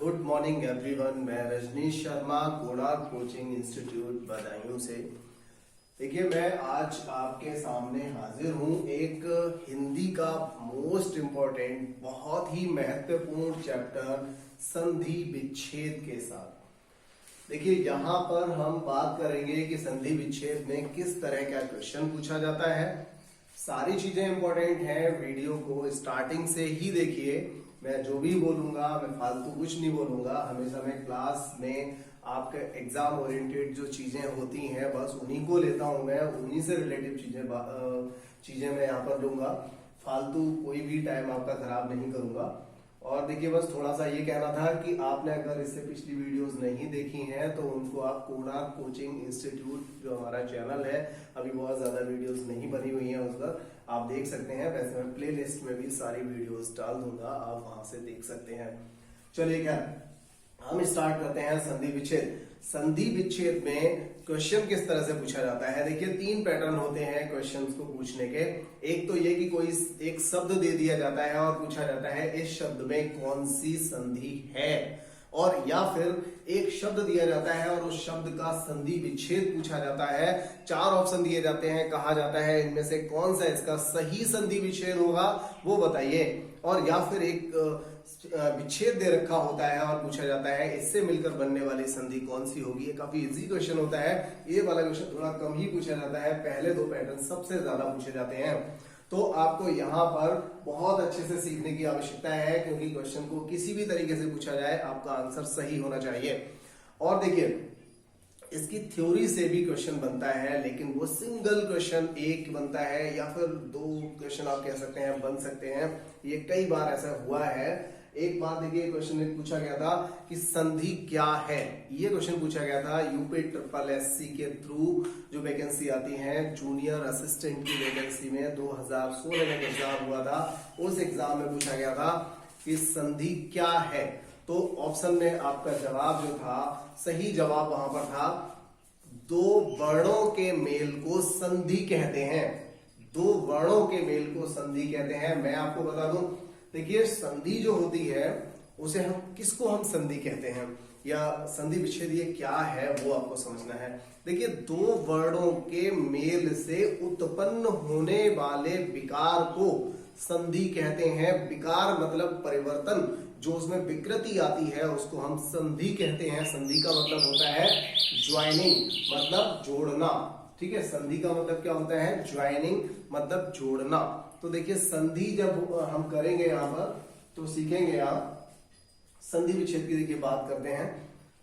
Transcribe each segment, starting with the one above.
Good morning everyone. मैं Rajneesh Sharma, Konark coaching institute Badaun से। देखिए, मैं आज आपके सामने हाजिर हूं एक हिंदी का मोस्ट इम्पोर्टेंट, बहुत ही महत्वपूर्ण चैप्टर संधि विच्छेद के साथ। देखिए, यहाँ पर हम बात करेंगे कि संधि विच्छेद में किस तरह का क्वेश्चन पूछा जाता है। सारी चीजें इंपॉर्टेंट हैं, वीडियो को स्टार्टिंग से ही देखिए। मैं जो भी बोलूंगा, मैं फालतू कुछ नहीं बोलूंगा। हमेशा मैं क्लास में आपके एग्जाम ओरिएंटेड जो चीजें होती हैं बस उन्हीं को लेता हूं, मैं उन्हीं से रिलेटिव चीजें मैं यहाँ पर लूंगा। फालतू कोई भी टाइम आपका खराब नहीं करूंगा। और देखिए, बस थोड़ा सा ये कहना था कि आपने अगर इससे पिछली वीडियोस नहीं देखी हैं तो उनको आप कोणार्क कोचिंग इंस्टीट्यूट जो हमारा चैनल है, अभी बहुत ज्यादा वीडियोस नहीं बनी हुई हैं, उस पर आप देख सकते हैं। वैसे मैं प्ले लिस्ट में भी सारी वीडियोस डाल दूंगा, आप वहां से देख सकते हैं। चलिए, क्या हम स्टार्ट करते हैं संधि विच्छेद। संधि विच्छेद में क्वेश्चन किस तरह से पूछा जाता है। देखिए, 3 पैटर्न होते हैं क्वेश्चंस को पूछने के। एक तो ये कि कोई एक शब्द दे दिया जाता है और पूछा जाता है इस शब्द में कौन सी संधि है, और या फिर एक शब्द दिया जाता है और उस शब्द का संधि विच्छेद पूछा जाता है। 4 ऑप्शन दिए जाते हैं, कहा जाता है इनमें से कौन सा इसका सही संधि विच्छेद होगा वो बताइए। और या फिर एक विच्छेद दे रखा होता है और पूछा जाता है इससे मिलकर बनने वाली संधि कौन सी होगी। ये काफी इजी क्वेश्चन होता है। ये वाला क्वेश्चन थोड़ा कम ही पूछा जाता है, पहले 2 पैटर्न सबसे ज्यादा पूछे जाते हैं। तो आपको यहाँ पर बहुत अच्छे से सीखने की आवश्यकता है, क्योंकि क्वेश्चन को किसी भी तरीके से पूछा जाए आपका आंसर सही होना चाहिए। और देखिए, इसकी थ्योरी से भी क्वेश्चन बनता है, लेकिन वो सिंगल क्वेश्चन एक बनता है या फिर 2 क्वेश्चन आप कह सकते हैं बन सकते हैं। ये कई बार ऐसा हुआ है। एक बार देखिए, क्वेश्चन में पूछा गया था कि संधि क्या है। ये क्वेश्चन पूछा गया था यूपीएससी के थ्रू जो वैकेंसी आती है जूनियर असिस्टेंट की वैकेंसी में 2016 में एग्जाम हुआ था। उस एग्जाम में पूछा गया था कि संधि क्या है। तो ऑप्शन में आपका जवाब जो था, सही जवाब वहां पर था 2 वर्णों के मेल को संधि कहते हैं। 2 वर्णों के मेल को संधि कहते हैं। मैं आपको बता दूं, देखिए, संधि जो होती है उसे हम संधि कहते हैं, या संधि विच्छेद ये क्या है वो आपको समझना है। देखिए, 2 वर्णों के मेल से उत्पन्न होने वाले विकार को संधि कहते हैं। विकार मतलब परिवर्तन, जो उसमें विकृति आती है उसको हम संधि कहते हैं। संधि का मतलब होता है ज्वाइनिंग, मतलब जोड़ना। ठीक है, संधि का मतलब क्या होता है? ज्वाइनिंग, मतलब जोड़ना। तो देखिए, संधि जब हम करेंगे यहां पर तो सीखेंगे आप संधि विच्छेद की। देखिए, बात करते हैं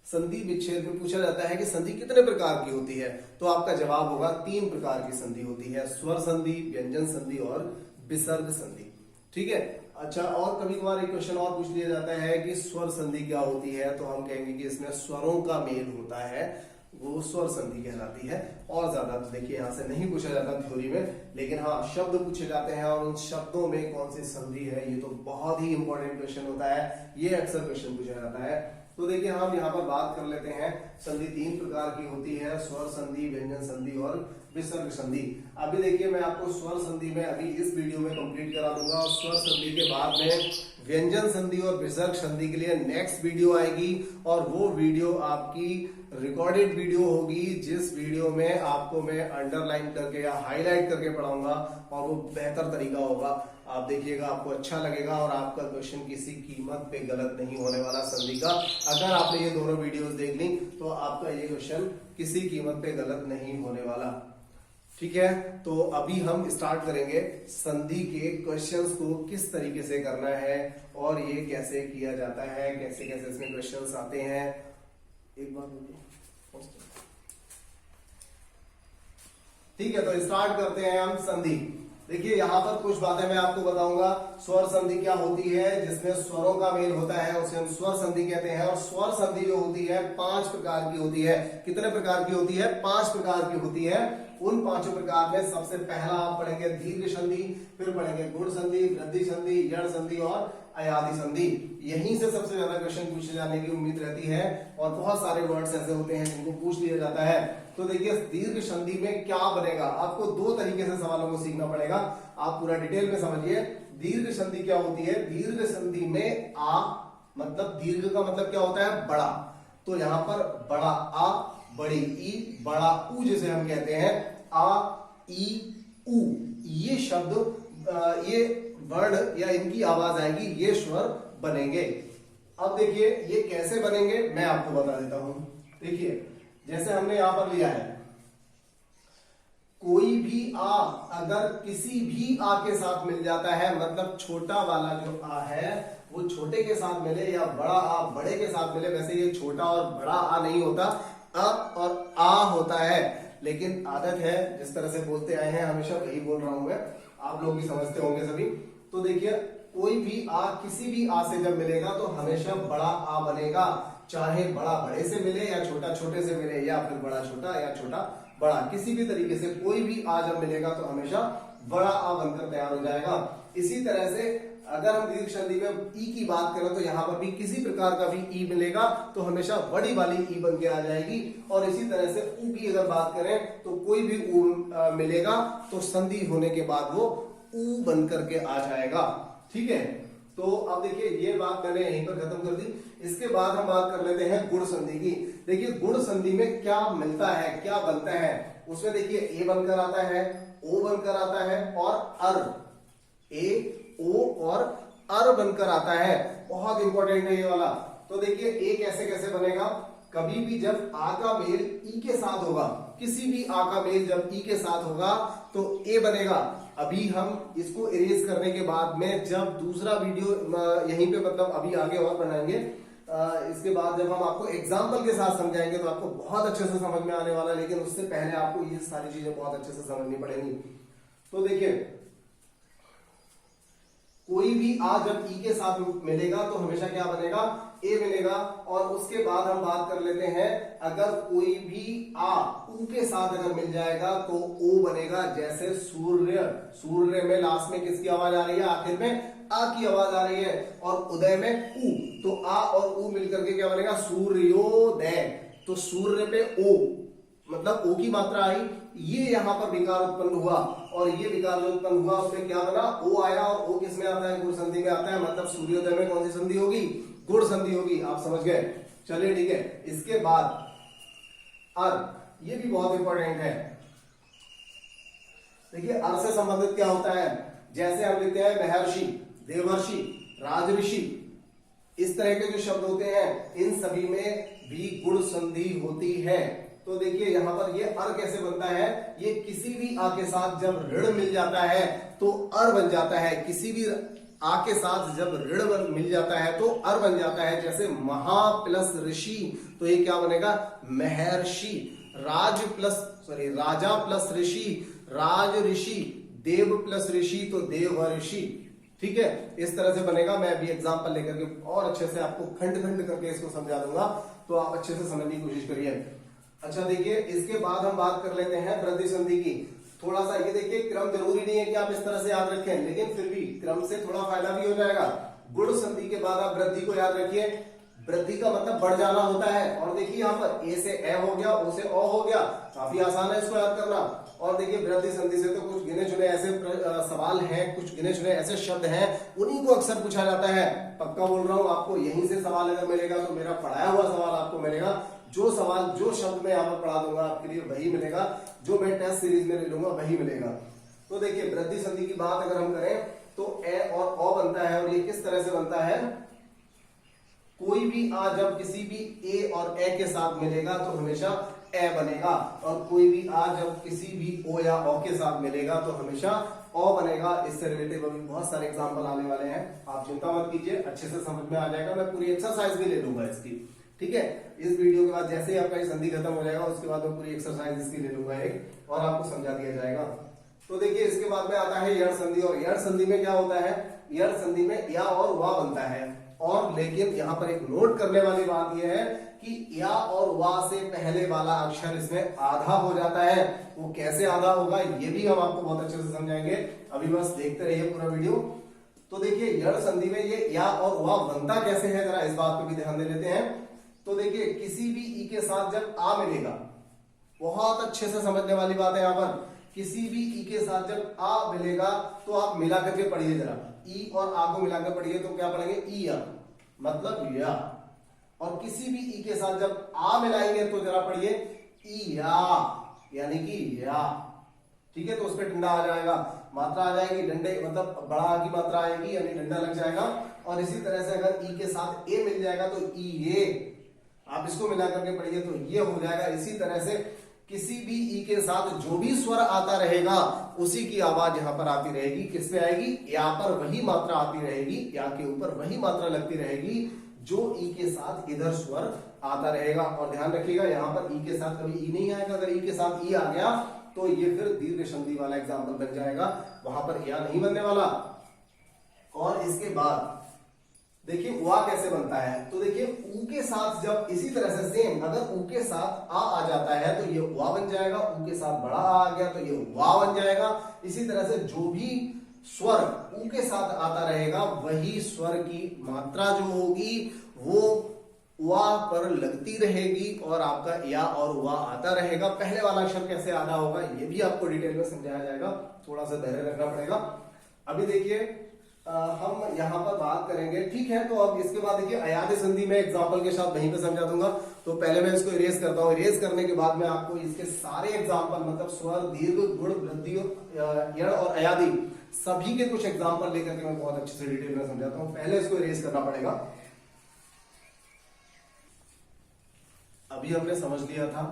संधि विच्छेद में पूछा जाता है कि संधि कितने प्रकार की होती है। तो आपका जवाब होगा 3 प्रकार की संधि होती है, स्वर संधि, व्यंजन संधि और विसर्ग संधि। ठीक है। अच्छा, और कभी कभार एक क्वेश्चन और पूछ लिया जाता है कि स्वर संधि क्या होती है। तो हम कहेंगे कि इसमें स्वरों का मेल होता है, वो स्वर संधि कहलाती है। और ज्यादा तो देखिए यहाँ से नहीं पूछा जाता थ्योरी में, लेकिन हाँ, शब्द पूछे जाते हैं और उन शब्दों में कौन सी संधि है, ये तो बहुत ही इंपॉर्टेंट क्वेश्चन होता है। ये अक्सर क्वेश्चन पूछा जाता है। तो देखिए, हम यहाँ पर बात कर लेते हैं। संधि 3 प्रकार की होती है, स्वर संधि, व्यंजन संधि और विसर्ग संधि। अभी देखिए, मैं आपको स्वर संधि में अभी इस वीडियो में कंप्लीट करा दूंगा, और स्वर संधि के बाद में व्यंजन संधि और विसर्ग संधि के लिए नेक्स्ट वीडियो आएगी। और वो वीडियो आपकी रिकॉर्डेड वीडियो होगी, जिस वीडियो में आपको मैं अंडरलाइन करके या हाईलाइट करके पढ़ाऊंगा, और वो बेहतर तरीका होगा। आप देखिएगा, आपको अच्छा लगेगा और आपका क्वेश्चन किसी कीमत पे गलत नहीं होने वाला संधि का। अगर आपने ये दोनों वीडियोस देख ली तो आपका ये क्वेश्चन किसी कीमत पे गलत नहीं होने वाला। ठीक है, तो अभी हम स्टार्ट करेंगे संधि के क्वेश्चंस को किस तरीके से करना है और ये कैसे किया जाता है, कैसे कैसे इसमें क्वेश्चंस आते हैं। एक बार ठीक है, तो स्टार्ट करते हैं हम संधि। देखिए, यहाँ पर कुछ बातें मैं आपको बताऊंगा। स्वर संधि क्या होती है, जिसमें स्वरों का मेल होता है, उसे हम स्वर संधि कहते हैं। और स्वर संधि जो होती है 5 प्रकार की होती है। कितने प्रकार की होती है? 5 प्रकार की होती है। उन 5 प्रकार में सबसे पहला आप पढ़ेंगे दीर्घ संधि, फिर पढ़ेंगे गुण संधि, वृद्धि संधि, यण संधि और अयादि संधि। यहीं से सबसे ज्यादा क्वेश्चन पूछे जाने की उम्मीद रहती है, और बहुत सारे वर्ड्स ऐसे होते हैं जिनको पूछ लिया जाता है। तो देखिए, दीर्घ संधि में क्या बनेगा, आपको 2 तरीके से सवालों को सीखना पड़ेगा। आप पूरा डिटेल में समझिए। दीर्घ संधि क्या होती है? दीर्घ संधि में आ मतलब दीर्घ का मतलब क्या होता है, बड़ा। तो यहां पर बड़ा आ, बड़ी ई, बड़ा ऊ जिसे हम कहते हैं, आ ई ऊ, ये शब्द ये वर्ण या इनकी आवाज आएगी, ये स्वर बनेंगे। अब देखिए ये कैसे बनेंगे मैं आपको बता देता हूं। देखिए जैसे हमने यहां पर लिया है, कोई भी आ अगर किसी भी आ के साथ मिल जाता है, मतलब छोटा वाला जो आ है वो छोटे के साथ मिले या बड़ा आ बड़े के साथ मिले, वैसे ये छोटा और बड़ा आ नहीं होता, अ और आ होता है, लेकिन आदत है जिस तरह से बोलते आए हैं हमेशा वही बोल रहा हूं मैं, आप लोग भी समझते होंगे सभी। तो देखिए कोई भी आ किसी भी आ से जब मिलेगा तो हमेशा बड़ा आ बनेगा, चाहे बड़ा बड़े से मिले या छोटा छोटे से मिले या फिर बड़ा छोटा या छोटा बड़ा, किसी भी तरीके से कोई भी आ जब मिलेगा तो हमेशा बड़ा आ बनकर तैयार हो जाएगा। इसी तरह से अगर हम दीर्घ संधि में ई की बात करें तो यहां पर भी किसी प्रकार का भी ई मिलेगा तो हमेशा बड़ी वाली ई बन के आ जाएगी। और इसी तरह से ऊ की अगर बात करें तो कोई भी ऊ मिलेगा तो संधि होने के बाद वो ऊ बन करके आ जाएगा। ठीक है, तो अब देखिए ये बात मैंने यहीं पर खत्म कर दी। इसके बाद हम बात कर लेते हैं गुण संधि की। देखिए गुण संधि में क्या मिलता है, क्या बनता है, उसमें देखिए ए बनकर आता है, ओ बनकर आता है और अर, ए ओ और अर बनकर आता है। बहुत इंपॉर्टेंट है ये वाला। तो देखिए ए कैसे कैसे बनेगा, कभी भी जब आ का मेल ई के साथ होगा, किसी भी आ का मेल जब ई के साथ होगा तो ए बनेगा। अभी हम इसको इरेज करने के बाद में जब दूसरा वीडियो यहीं पे मतलब अभी आगे और बनाएंगे, इसके बाद जब हम आपको एग्जाम्पल के साथ समझाएंगे तो आपको बहुत अच्छे से समझ में आने वाला है, लेकिन उससे पहले आपको ये सारी चीजें बहुत अच्छे से समझनी पड़ेंगी। तो देखिए कोई भी आ जब ई के साथ मिलेगा तो हमेशा क्या बनेगा, ए मिलेगा। और उसके बाद हम बात कर लेते हैं, अगर कोई भी आ ऊ के साथ अगर मिल जाएगा तो ओ बनेगा। जैसे सूर्य, सूर्य में लास्ट में किसकी आवाज आ रही है, आखिर में आ की आवाज आ रही है, और उदय में ऊ, तो आ और ऊ मिलकर के क्या बनेगा, सूर्योदय। तो सूर्य पे ओ मतलब ओ की मात्रा आई, ये यहां पर विकार उत्पन्न हुआ, और ये विकार जो उत्पन्न हुआ उसमें क्या बना, ओ आया, और ओ किस में आता है, गुण संधि में आता है। मतलब सूर्योदय में कौन सी संधि होगी, गुण संधि होगी। आप समझ गए, चलिए ठीक है। इसके बाद अर, ये भी बहुत इंपॉर्टेंट है। देखिए अर से संबंधित क्या होता है, जैसे हम लिखते हैं महर्षि, देवर्षि, राजऋषि, इस तरह के जो शब्द होते हैं इन सभी में भी गुण संधि होती है। तो देखिए यहां पर ये अर कैसे बनता है, ये किसी भी आ के साथ जब ऋण मिल जाता है तो अर बन जाता है। किसी भी आ के साथ जब ऋण मिल जाता है तो अर बन जाता है। जैसे महा प्लस ऋषि तो ये क्या बनेगा, महर्षि। राजा प्लस ऋषि, राज ऋषि। देव प्लस ऋषि तो देव ऋषि। ठीक है, इस तरह से बनेगा। मैं अभी एग्जांपल लेकर के और अच्छे से आपको खंड खंड करके इसको समझा दूंगा, तो आप अच्छे से समझने की कोशिश करिए। अच्छा देखिए, इसके बाद हम बात कर लेते हैं वृद्धि संधि की। थोड़ा सा ये देखिए, क्रम जरूरी नहीं है कि आप इस तरह से याद रखें, लेकिन फिर भी क्रम से थोड़ा फायदा भी हो जाएगा। गुण संधि के बाद आप वृद्धि को याद रखिए। वृद्धि का मतलब बढ़ जाना होता है। और देखिए यहाँ पर ए से ए हो गया, ओ से ओ हो गया, काफी आसान है इसको याद करना। और देखिए वृद्धि संधि से तो कुछ गिने चुने ऐसे सवाल हैं, कुछ गिने चुने ऐसे शब्द हैं, उन्हीं को अक्सर पूछा जाता है। पक्का बोल रहा हूं आपको, यहीं से सवाल अगर मिलेगा तो मेरा पढ़ाया हुआ सवाल आपको मिलेगा। जो सवाल जो शब्द मैं यहाँ पर पढ़ा दूंगा आपके लिए वही मिलेगा, जो मैं टेस्ट सीरीज में ले लूंगा वही मिलेगा। तो देखिए वृद्धि संधि की बात अगर हम करें तो ए और ओ बनता है। और ये किस तरह से बनता है, कोई भी आ जब किसी भी ए और ए के साथ मिलेगा तो हमेशा ए बनेगा, और कोई भी आ जब किसी भी ओ या ओ के साथ मिलेगा तो हमेशा ओ बनेगा। इससे रिलेटेड अभी बहुत सारे एग्जाम्पल आने वाले हैं, आप चिंता मत कीजिए, अच्छे से समझ में आ जाएगा। मैं पूरी एक्सरसाइज भी ले लूंगा इसकी, ठीक है। इस वीडियो के बाद जैसे ही आपका ये संधि खत्म हो जाएगा उसके बाद मैं पूरी एक्सरसाइज इसकी ले लूंगा एक, और आपको समझा दिया जाएगा। तो देखिए इसके बाद में आता है यण संधि। और यण संधि में क्या होता है, यण संधि में या और वा बनता है। और लेकिन यहाँ पर एक नोट करने वाली बात यह है कि या और वा से पहले वाला अक्षर इसमें आधा हो जाता है। वो कैसे आधा होगा ये भी हम आपको बहुत अच्छे से समझाएंगे, अभी बस देखते रहिए पूरा वीडियो। तो देखिए यण संधि में ये या और वा बनता कैसे है, जरा इस बात पर भी ध्यान दे लेते हैं। तो देखिए किसी भी ई के साथ जब आ मिलेगा, बहुत अच्छे से समझने वाली बात है यहाँ पर, किसी भी ई के साथ जब आ मिलेगा तो आप मिला करके पढ़िए जरा, ई और आ को मिलाकर पढ़िए तो क्या पढ़ेंगे, ई आ, मतलब या। और किसी भी ई के साथ जब आ मिलाएंगे तो जरा पढ़िए ई या, यानी कि या। ठीक है, तो उस पर डंडा आ जाएगा, मात्रा आ जाएगी, डंडे मतलब बड़ा आ की मात्रा आएगी यानी डंडा लग जाएगा। और इसी तरह से अगर ई के साथ ए मिल जाएगा तो ई ये, आप इसको मिला करके पढ़िए तो ये हो जाएगा। इसी तरह से किसी भी ई के साथ जो भी स्वर आता रहेगा उसी की आवाज यहां पर आती रहेगी। किस पे आएगी? या पर वही मात्रा आती रहेगी, या के ऊपर वही मात्रा लगती रहेगी जो ई के साथ इधर स्वर आता रहेगा। और ध्यान रखिएगा यहां पर ई के साथ कभी ई नहीं आएगा। अगर ई के साथ ई आ गया तो ये फिर दीर्घ संधि वाला एग्जाम्पल बन जाएगा, वहां पर या नहीं बनने वाला। और इसके बाद देखिए वा कैसे बनता है, तो देखिए ऊ के साथ जब इसी तरह से सेम, अगर ऊ के साथ आ जाता है तो ये वा बन जाएगा, ऊ के साथ बड़ा आ गया तो ये वा बन जाएगा। इसी तरह से जो भी स्वर ऊ के साथ आता रहेगा वही स्वर की मात्रा जो होगी वो वा पर लगती रहेगी और आपका या और वा आता रहेगा। पहले वाला अक्षर कैसे आधा होगा ये भी आपको डिटेल में समझाया जाएगा, थोड़ा सा धैर्य रखना पड़ेगा। अभी देखिए हम यहाँ पर बात करेंगे, ठीक है। तो अब इसके बाद देखिए अयादि संधि में एग्जांपल के साथ वहीं पे समझा दूंगा। तो पहले मैं इसको इरेज करता हूँ, इरेज करने के बाद मैं आपको इसके सारे एग्जांपल मतलब स्वर, दीर्घ, गुण, वृद्धि, यण और अयादि सभी के कुछ एग्जांपल लेकर के मैं बहुत अच्छे से डिटेल में समझाता हूँ। पहले इसको इरेज करना पड़ेगा। अभी हमने समझ लिया था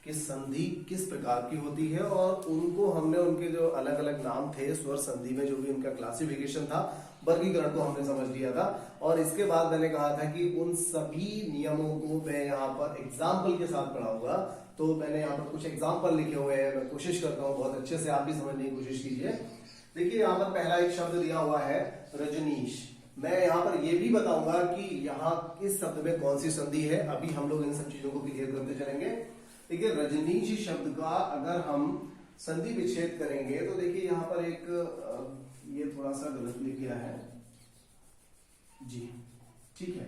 कि संधि किस प्रकार की होती है और उनको हमने उनके जो अलग अलग नाम थे स्वर संधि में, जो भी उनका क्लासिफिकेशन था, वर्गीकरण को हमने समझ लिया था। और इसके बाद मैंने कहा था कि उन सभी नियमों को मैं यहाँ पर एग्जाम्पल के साथ पढ़ाऊंगा। तो मैंने यहाँ पर कुछ एग्जाम्पल लिखे हुए हैं, मैं कोशिश करता हूँ बहुत अच्छे से आप भी समझने की कोशिश कीजिए। देखिए यहाँ पर पहला एक शब्द दिया हुआ है रजनीश। मैं यहाँ पर यह भी बताऊंगा कि यहाँ इस शब्द में कौन सी संधि है। अभी हम लोग इन सब चीजों को क्लियर करते चलेंगे। देखिए रजनीश शब्द का अगर हम संधि विच्छेद करेंगे तो देखिए यहाँ पर एक ये थोड़ा सा गलत लिख गया है जी, ठीक है।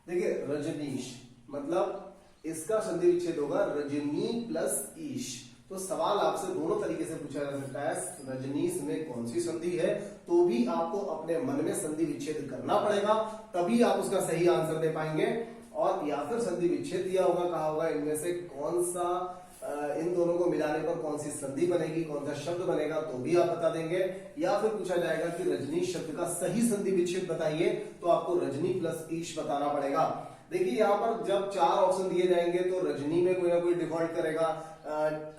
देखिए रजनीश मतलब इसका संधि विच्छेद होगा रजनी प्लस ईश। तो सवाल आपसे दोनों तरीके से पूछा जा सकता है, रजनीश में कौन सी संधि है, तो भी आपको अपने मन में संधि विच्छेद करना पड़ेगा, तभी आप उसका सही आंसर दे पाएंगे। और या फिर संधि विच्छेद दिया होगा, कहा होगा इनमें से कौन सा इन दोनों को मिलाने पर कौन सी संधि बनेगी, कौन सा शब्द बनेगा, तो भी आप बता देंगे। या फिर पूछा जाएगा कि रजनीश शब्द का सही संधि विच्छेद बताइए, तो आपको रजनी प्लस ईश बताना पड़ेगा। देखिए यहाँ पर जब 4 ऑप्शन दिए जाएंगे तो रजनी में कोई ना कोई डिफॉल्ट करेगा,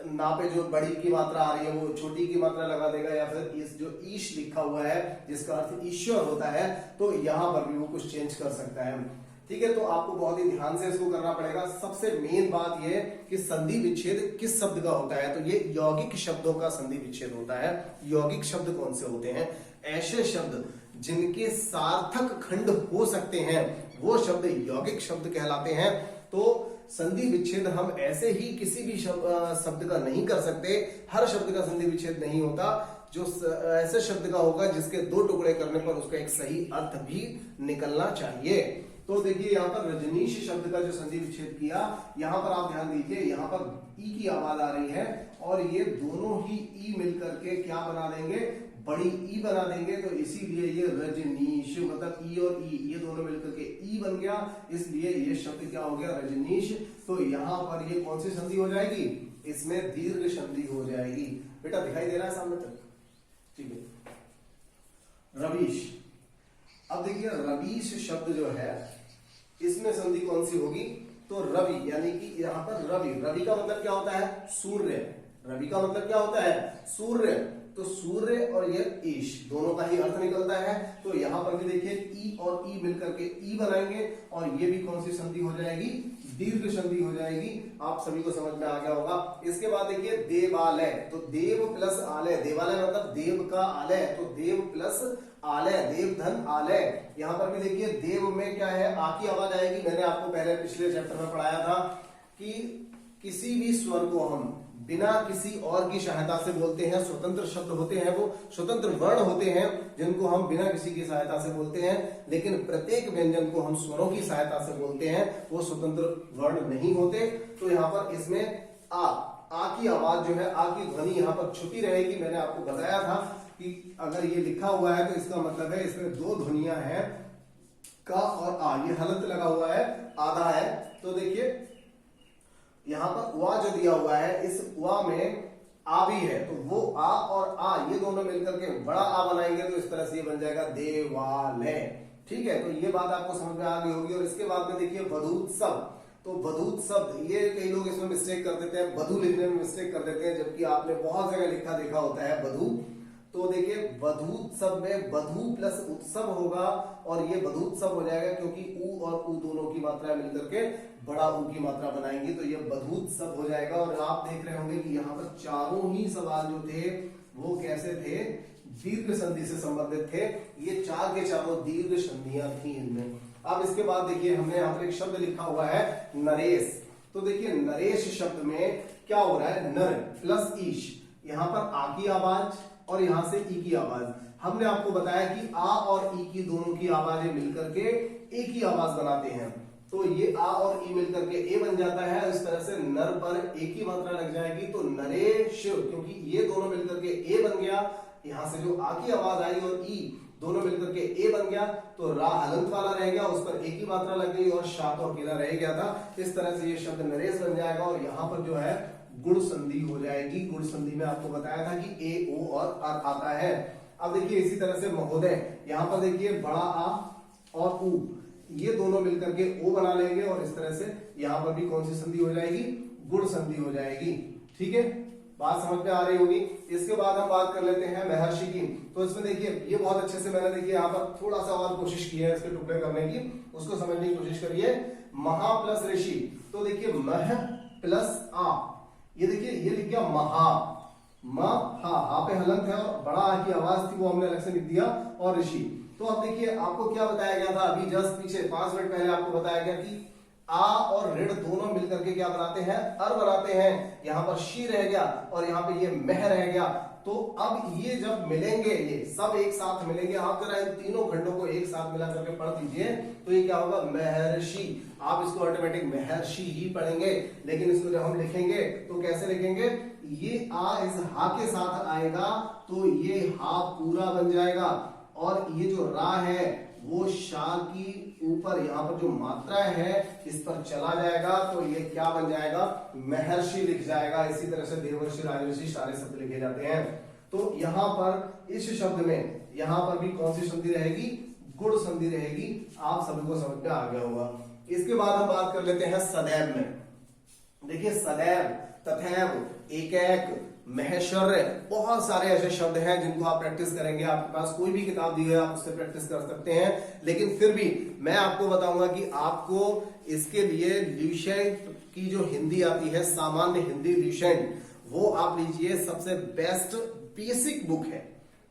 ना पे जो बड़ी की मात्रा आ रही है वो छोटी की मात्रा लगा देगा, या फिर इस जो ईश लिखा हुआ है जिसका अर्थ ईश्वर होता है तो यहाँ पर भी वो कुछ चेंज कर सकता है। ठीक है, तो आपको बहुत ही ध्यान से इसको करना पड़ेगा। सबसे मेन बात यह कि संधि विच्छेद किस शब्द का होता है, तो ये यौगिक शब्दों का संधि विच्छेद होता है। यौगिक शब्द कौन से होते हैं? ऐसे शब्द जिनके सार्थक खंड हो सकते हैं वो शब्द यौगिक शब्द कहलाते हैं। तो संधि विच्छेद हम ऐसे ही किसी भी शब्द का नहीं कर सकते, हर शब्द का संधि विच्छेद नहीं होता। जो ऐसे शब्द का होगा जिसके 2 टुकड़े करने पर उसका एक सही अर्थ भी निकलना चाहिए। तो देखिए यहाँ पर रजनीश शब्द का जो संधि विच्छेद किया, यहाँ पर आप ध्यान दीजिए, यहाँ पर ई की आवाज आ रही है और ये दोनों ही ई मिलकर के क्या बना देंगे, बड़ी ई बना देंगे। तो इसीलिए ये रजनीश मतलब ई और ई ये दोनों मिलकर के ई बन गया, इसलिए ये शब्द क्या हो गया, रजनीश। तो यहाँ पर ये कौन सी संधि हो जाएगी, इसमें दीर्घ संधि हो जाएगी। बेटा दिखाई दे रहा है सामने तक? ठीक है। रवीश, अब देखिए रवीश शब्द जो है इसमें संधि कौन सी होगी, तो रवि, यानी कि यहाँ पर रवि, रवि का मतलब क्या होता है, सूर्य। रवि का मतलब क्या होता है, सूर्य। तो सूर्य और ये ईश दोनों का ही अर्थ निकलता है। तो यहाँ पर भी देखिए ई और ई मिलकर के ई बनाएंगे और ये भी कौन सी संधि हो जाएगी, दीर्घ संधि हो जाएगी। आप सभी को समझ में आ गया होगा। इसके बाद देखिए देवालय, तो देव प्लस आलय, देवालय मतलब देव का आलय, तो देव प्लस आलय, देव धन आलय। यहाँ पर भी देखिए देव में क्या है, आ की आवाज आएगी। मैंने आपको पहले पिछले चैप्टर में पढ़ाया था कि किसी भी स्वर को हम बिना किसी और की सहायता से बोलते हैं, स्वतंत्र शब्द होते हैं, वो स्वतंत्र वर्ण होते हैं जिनको हम बिना किसी की सहायता से बोलते हैं। लेकिन प्रत्येक व्यंजन को हम स्वरों की सहायता से बोलते हैं, वो स्वतंत्र वर्ण नहीं होते। तो यहाँ पर इसमें आ की आवाज जो है, आ की ध्वनि यहाँ पर छुपी रहेगी। मैंने आपको बताया था कि अगर ये लिखा हुआ है तो इसका मतलब है इसमें 2 ध्वनियां हैं, का और आ, ये हलंत लगा हुआ है, आधा है। तो देखिए यहां पर वा जो दिया हुआ है, इस वा में आ भी है, तो वो आ और आ ये दोनों मिलकर के बड़ा आ बनाएंगे, तो इस तरह से ये बन जाएगा देवालय। ठीक है, तो ये बात आपको समझ में आ गई होगी। और इसके बाद में देखिए वधूत्सव। तो वधूत्सव, ये कई लोग इसमें मिस्टेक कर देते हैं, वधु लिखने में मिस्टेक कर देते हैं, जबकि आपने बहुत जगह लिखा देखा होता है वधु। तो देखिए वधूत्सव में वधु प्लस उत्सव होगा, और ये वधूत्सव हो जाएगा क्योंकि ऊ और ऊ दोनों की मात्रा मिलकर के बड़ा ऊ की मात्रा बनाएंगी, तो ये वधूत्सव हो जाएगा। और आप देख रहे होंगे कि यहाँ पर चारों ही सवाल जो थे वो कैसे थे, दीर्घ संधि से संबंधित थे। ये चार के चारों दीर्घ संधियां थी इनमें। अब इसके बाद देखिए हमने यहाँ पर एक शब्द लिखा हुआ है नरेश। तो देखिए नरेश शब्द में क्या हो रहा है, नर प्लस ईश, यहाँ पर आ की आवाज और यहां से ई की आवाज। हमने आपको बताया कि आ और ई की दोनों की आवाजें मिलकर के एक ही आवाज बनाते हैं, तो ये आ और ई मिलकर के ए बन जाता है। इस तरह से नर पर एक ही मात्रा लग जाएगी, तो नरेश, क्योंकि ये दोनों मिलकर के ए बन गया, यहां से जो आ की आवाज आई और ई दोनों मिलकर के ए बन गया, तो रा हलंत वाला रह गया, उस पर एक ही मात्रा लग गई और शा तो अकेला रह गया था। इस तरह से ये शब्द नरेश बन जाएगा। और यहाँ पर जो है गुण संधि हो जाएगी। गुण संधि में आपको बताया था कि ए ओ और अर आता है। अब देखिए इसी तरह से महोदय, यहाँ पर देखिए बड़ा आ और ऊ ये दोनों मिलकर के ओ बना लेंगे, और इस तरह से यहाँ पर भी कौन सी संधि हो जाएगी, गुण संधि हो जाएगी। ठीक है, बात समझ में आ रही होगी। इसके बाद हम बात कर लेते हैं महर्षि की। तो इसमें देखिए ये बहुत अच्छे से मैंने देखिए यहाँ पर थोड़ा सा और कोशिश की है इसके टुकड़े करने की, उसको समझने की कोशिश करिए। महा प्लस ऋषि, तो देखिए मह प्लस आ, ये देखिए ये लिख गया महा, हा पे हलंत है और बड़ा आ की आवाज थी वो हमने अलग से लिख दिया, और ऋषि। तो अब देखिए आपको क्या बताया गया था अभी जस्ट पीछे 5 मिनट पहले आपको बताया गया कि आ और ऋण दोनों मिलकर के क्या बनाते हैं, अर बनाते हैं। यहाँ पर शी रह गया और यहाँ पे ये मह रह गया। तो अब ये जब मिलेंगे, ये सब एक साथ मिलेंगे, आप जरा इन तीनों खंडों को एक साथ मिला करके पढ़ दीजिए, तो ये क्या होगा, महर्षि। आप इसको ऑटोमेटिक महर्षि ही पढ़ेंगे, लेकिन इसको जब हम लिखेंगे तो कैसे लिखेंगे, ये आ इस हा के साथ आएगा, तो ये हा पूरा बन जाएगा, और ये जो रा है वो शा की ऊपर यहाँ पर जो मात्रा है इस पर चला जाएगा, तो ये क्या बन जाएगा, महर्षि लिख जाएगा। इसी तरह से देवर्षि, राजर्षि सारे शब्द लिखे जाते हैं। तो यहाँ पर इस शब्द में यहाँ पर भी कौन सी संधि रहेगी, गुण संधि रहेगी। आप सभी को समझ में आ गया होगा। इसके बाद हम बात कर लेते हैं सदैव में। देखिए सदैव, तथैव, एकैक, महेश्वर्य, बहुत सारे ऐसे शब्द हैं जिनको आप प्रैक्टिस करेंगे। आपके पास कोई भी किताब दी है आप उससे प्रैक्टिस कर सकते हैं, लेकिन फिर भी मैं आपको बताऊंगा कि आपको इसके लिए ल्यूसेंट की जो हिंदी आती है, सामान्य हिंदी ल्यूसेंट, वो आप लीजिए, सबसे बेस्ट बेसिक बुक है।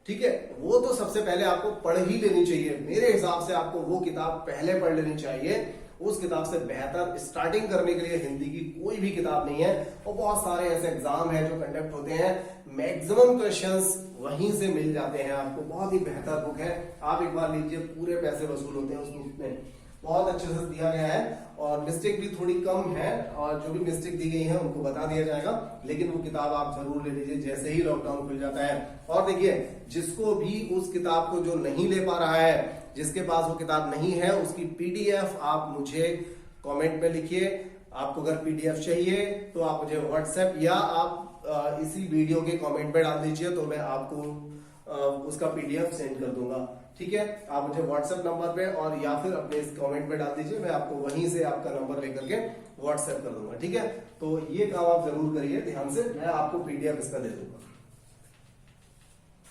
ठीक है, वो तो सबसे पहले आपको पढ़ ही लेनी चाहिए। मेरे हिसाब से आपको वो किताब पहले पढ़ लेनी चाहिए। उस किताब से बेहतर स्टार्टिंग करने के लिए हिंदी की कोई भी किताब नहीं है। और बहुत सारे ऐसे एग्जाम हैं जो कंडक्ट होते हैं, मैक्सिमम क्वेश्चंस वहीं से मिल जाते हैं आपको। बहुत ही बेहतर बुक है, आप एक बार लीजिए, पूरे पैसे वसूल होते हैं उस बुक में। बहुत अच्छे से दिया गया है और मिस्टेक भी थोड़ी कम है, और जो भी मिस्टेक दी गई है उनको बता दिया जाएगा। लेकिन वो किताब आप जरूर ले लीजिए जैसे ही लॉकडाउन खुल जाता है। और देखिए जिसको भी उस किताब को जो नहीं ले पा रहा है, जिसके पास वो किताब नहीं है, उसकी पीडीएफ आप मुझे कमेंट में लिखिए। आपको अगर पीडीएफ चाहिए तो आप मुझे व्हाट्सएप या आप इसी वीडियो के कमेंट में डाल दीजिए, तो मैं आपको उसका पीडीएफ सेंड कर दूंगा। ठीक है, आप मुझे व्हाट्सएप नंबर पे और या फिर अपने इस कमेंट में डाल दीजिए, मैं आपको वहीं से आपका नंबर लेकर के व्हाट्सएप कर दूंगा। ठीक है, तो ये काम आप जरूर करिए ध्यान से, मैं आपको पीडीएफ इसका दे दूंगा।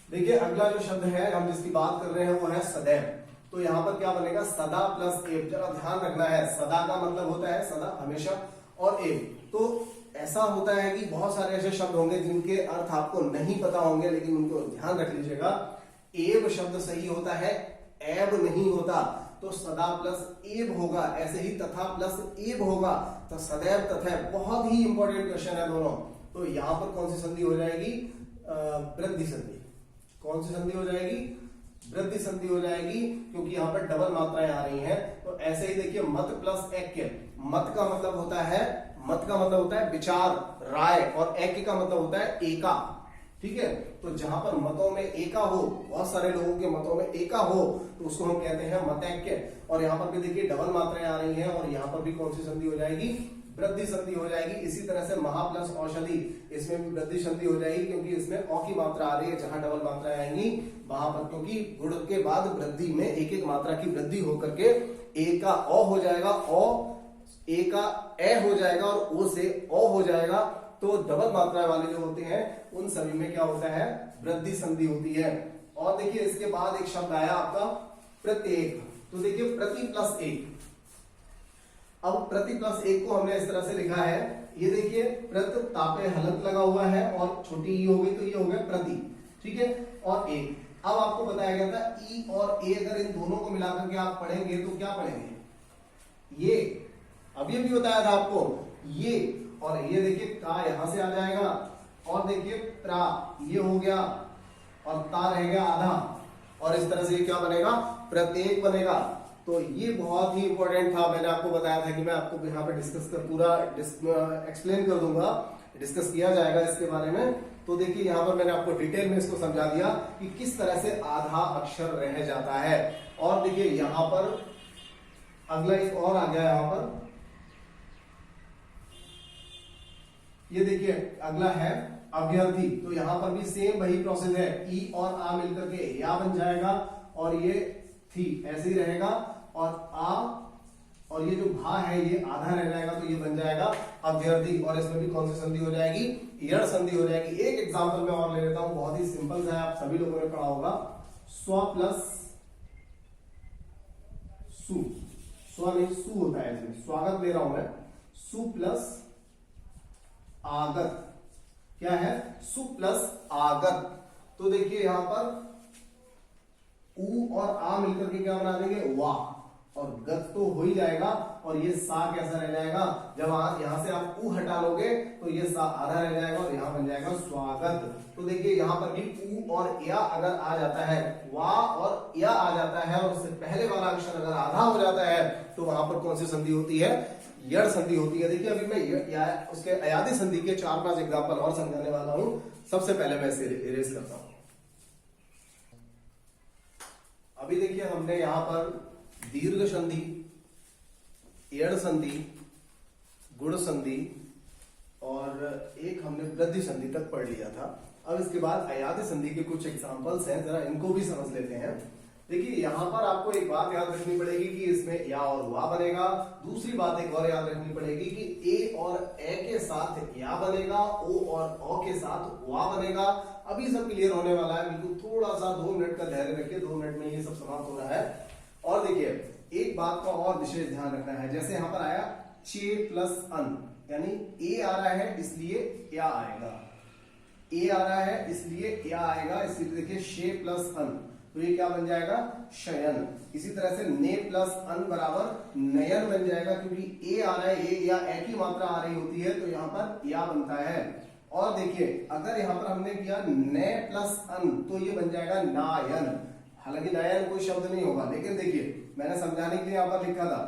देखिए अगला जो शब्द है हम जिसकी बात कर रहे हैं वो है सदैव। तो यहाँ पर क्या बनेगा, सदा प्लस एव। जरा ध्यान रखना है, सदा का मतलब होता है सदा, हमेशा, और एव। तो ऐसा होता है कि बहुत सारे ऐसे शब्द होंगे जिनके अर्थ आपको नहीं पता होंगे, लेकिन उनको ध्यान रख लीजिएगा। एव शब्द सही होता है, एव नहीं होता। तो सदा प्लस एव होगा, ऐसे ही तथा प्लस एव होगा, तो सदैव तथा। बहुत ही इंपॉर्टेंट क्वेश्चन है दोनों। तो यहाँ पर कौन सी संधि हो जाएगी, वृद्धि संधि। कौन सी संधि हो जाएगी, वृद्धि संधि हो जाएगी, क्योंकि यहाँ पर डबल मात्राएं आ रही हैं। तो ऐसे ही देखिए मत प्लस ऐक्य। मत का मतलब होता है, मत का मतलब होता है विचार, राय, और ऐक्य का मतलब होता है एका। ठीक है। तो जहां पर मतों में एका हो, बहुत सारे लोगों के मतों में एका हो, तो उसको हम कहते हैं मतैक्य। और यहाँ पर भी देखिए डबल मात्राएं आ रही हैं, और यहाँ पर भी कौन सी संधि हो जाएगी, वृद्धि संधि हो जाएगी। इसी तरह से महा प्लस औषधि, इसमें भी वृद्धि संधि हो जाएगी, क्योंकि इसमें औ की मात्रा आ रही है, जहां डबल मात्राएं आएंगी वहां पर, क्योंकि गुण के बाद वृद्धि में एक एक मात्रा की वृद्धि होकर के ए का औ हो जाएगा, औ ए का ए हो जाएगा, और ओ से ओ हो जाएगा। तो डबल मात्रा वाले जो होते हैं उन सभी में क्या होता है, वृद्धि संधि होती है। और देखिए इसके बाद एक शब्द आया आपका प्रत्येक। तो देखिए प्रति प्लस एक, अब प्रति प्लस एक को हमने इस तरह से लिखा है, ये देखिए प्रत तापे हलंत लगा हुआ है और छोटी ई हो गई, तो ये हो गया प्रति, ठीक है, और एक। अब आपको बताया गया था ई और ए, अगर इन दोनों को मिलाकर के आप पढ़ेंगे तो क्या पढ़ेंगे, ये अभी भी बताया था आपको, ये और ये देखिए का यहां से आ जाएगा, और देखिए प्रा ये हो गया, और ता रह गया आधा, और इस तरह से क्या बनेगा, प्रत्येक बनेगा। तो ये बहुत ही इंपॉर्टेंट था, मैंने आपको बताया था कि मैं आपको यहाँ पे डिस्कस कर पूरा एक्सप्लेन कर दूंगा, डिस्कस किया जाएगा इसके बारे में। तो देखिए यहाँ पर मैंने आपको डिटेल में इसको समझा दिया कि किस तरह से आधा अक्षर रह जाता है। और देखिए यहाँ पर अगला एक और आ गया, यहाँ पर ये देखिए अगला है अभ्यर्थी। तो यहाँ पर भी सेम वही प्रोसेस है, ई और आ मिलकर के या बन जाएगा, और ये थी ऐसे ही रहेगा, और आ और ये जो भा है ये आधा रह जाएगा, तो ये बन जाएगा अभ्यर्थी। और इसमें भी कौन सी संधि हो जाएगी, यड़ संधि हो जाएगी। एक एग्जांपल मैं और ले लेता हूं, बहुत ही सिंपल सा है, आप सभी लोगों ने पढ़ा होगा, स्व प्लस सु, स्व नहीं सु होता है, इसमें स्वागत ले रहा हूं मैं, सु प्लस आगत, क्या है, सु प्लस आगत। तो देखिए यहां पर उ और आ मिलकर के क्या बना देंगे, वाह, और गत तो हो ही जाएगा, और ये सा कैसा रह जाएगा, जब यहां से आप उ हटा लोगे तो ये सा आधा रह जाएगा, और यहां बन जाएगा स्वागत। तो देखिए यहां पर भी उ और या अगर आ जाता है, वाह और या आ जाता है, और उससे पहले वाला अक्षर अगर आधा हो जाता है, तो वहां पर कौन सी संधि होती है, यड़ संधि होती है। देखिए अभी मैं उसके अयादी संधि के 4-5 एग्जाम्पल और समझाने वाला हूं। सबसे पहले मैं इसे इरेज करता हूं। अभी देखिए हमने यहां पर दीर्घ संधि, एड़ संधि, गुण संधि और एक हमने वृद्धि संधि तक पढ़ लिया था। अब इसके बाद अयादी संधि के कुछ एग्जांपल्स हैं, जरा इनको भी समझ लेते हैं। देखिए यहां पर आपको एक बात याद रखनी पड़ेगी कि इसमें या और वा बनेगा। दूसरी बात एक और याद रखनी पड़ेगी कि ए और ए के साथ या बनेगा, ओ और ओ के साथ वा बनेगा। अभी सब क्लियर होने वाला है, बिल्कुल थोड़ा सा 2 मिनट का धैर्य रखिए, 2 मिनट में ये सब समाप्त हो रहा है। और देखिए एक बात का और विशेष ध्यान रखना है, जैसे यहां पर आया चे प्लस अन, यानी ए आ रहा है इसलिए या आएगा, ए आ रहा है इसलिए या आएगा, इसलिए देखिए शे प्लस अन, तो ये क्या बन जाएगा, शयन। इसी तरह से ने प्लस अन बराबर नयन बन जाएगा, क्योंकि ए आ रहा है, ए या ए की मात्रा आ रही होती है, तो यहाँ पर या बनता है। और देखिए अगर यहाँ पर हमने किया ने प्लस अन, तो ये बन जाएगा नायन। हालांकि नायन कोई शब्द नहीं होगा, लेकिन देखिए मैंने समझाने के लिए यहाँ पर लिखा था,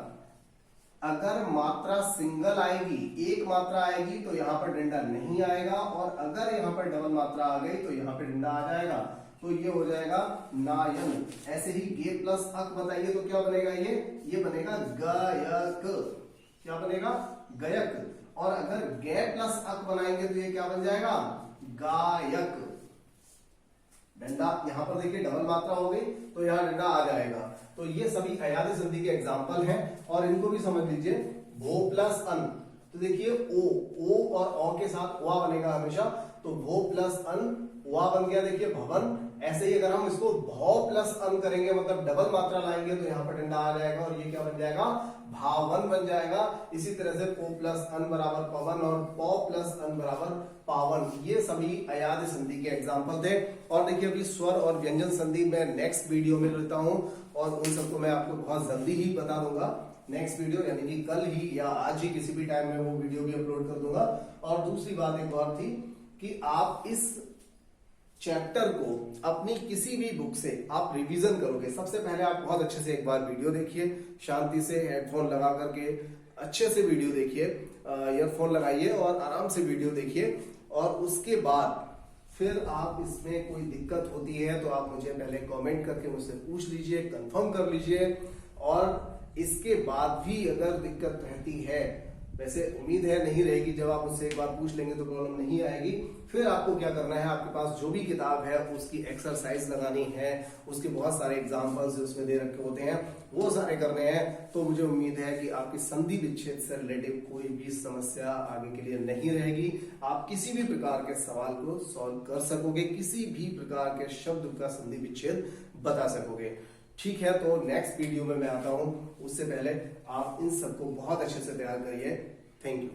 अगर मात्रा सिंगल आएगी, एक मात्रा आएगी, तो यहाँ पर डंडा नहीं आएगा, और अगर यहाँ पर डबल मात्रा आ गई तो यहाँ पर डंडा आ जाएगा, तो ये हो जाएगा नायन। ऐसे ही गे प्लस अक बताइए तो क्या बनेगा, ये बनेगा गायक, क्या बनेगा, गायक। और अगर गे प्लस अक बनाएंगे तो ये क्या बन जाएगा, गायक। डंडा यहां पर देखिए डबल मात्रा हो गई, तो यहां डंडा आ जाएगा। तो ये सभी अयादी संधि के एग्जाम्पल हैं, और इनको भी समझ लीजिए। भो प्लस अन, तो देखिए ओ और ओ के साथ वा बनेगा हमेशा, तो भो प्लस अन वा बन गया, देखिए भवन। ऐसे ही अगर हम इसको भौ प्लस अन करेंगे, मतलब डबल मात्रा लाएंगे, तो यहाँ पर डंडा आ जाएगा, और ये क्या बन जाएगा, भावन बन जाएगा। इसी तरह से पो प्लस अन बराबर पवन, और पौ प्लस अन बराबर पावन। ये सभी अयादी संधि के एग्जाम्पल थे। और देखिए अभी स्वर और व्यंजन संधि में नेक्स्ट वीडियो में लेता हूं, और उन सबको मैं आपको बहुत जल्दी ही बता दूंगा, नेक्स्ट वीडियो यानी कि कल ही या आज ही किसी भी टाइम में वो वीडियो भी अपलोड कर दूंगा। और दूसरी बात एक और थी कि आप इस चैप्टर को अपनी किसी भी बुक से आप रिवीजन करोगे, सबसे पहले आप बहुत अच्छे से एक बार वीडियो देखिए, शांति से हेडफोन लगा करके अच्छे से वीडियो देखिए, ईयरफोन लगाइए और आराम से वीडियो देखिए, और उसके बाद फिर आप इसमें कोई दिक्कत होती है तो आप मुझे पहले कमेंट करके मुझसे पूछ लीजिए, कंफर्म कर लीजिए। और इसके बाद भी अगर दिक्कत रहती है, वैसे उम्मीद है नहीं रहेगी, जब आप मुझसे एक बार पूछ लेंगे तो प्रॉब्लम नहीं आएगी। फिर आपको क्या करना है, आपके पास जो भी किताब है उसकी एक्सरसाइज लगानी है, उसके बहुत सारे एग्जाम्पल्स उसमें दे रखे होते हैं, वो सारे करने हैं। तो मुझे उम्मीद है कि आपकी संधि विच्छेद से रिलेटिव कोई भी समस्या आगे के लिए नहीं रहेगी। आप किसी भी प्रकार के सवाल को सॉल्व कर सकोगे, किसी भी प्रकार के शब्द का संधि विच्छेद बता सकोगे। ठीक है, तो नेक्स्ट वीडियो में मैं आता हूं, उससे पहले आप इन सबको बहुत अच्छे से तैयार करिए। Thank you.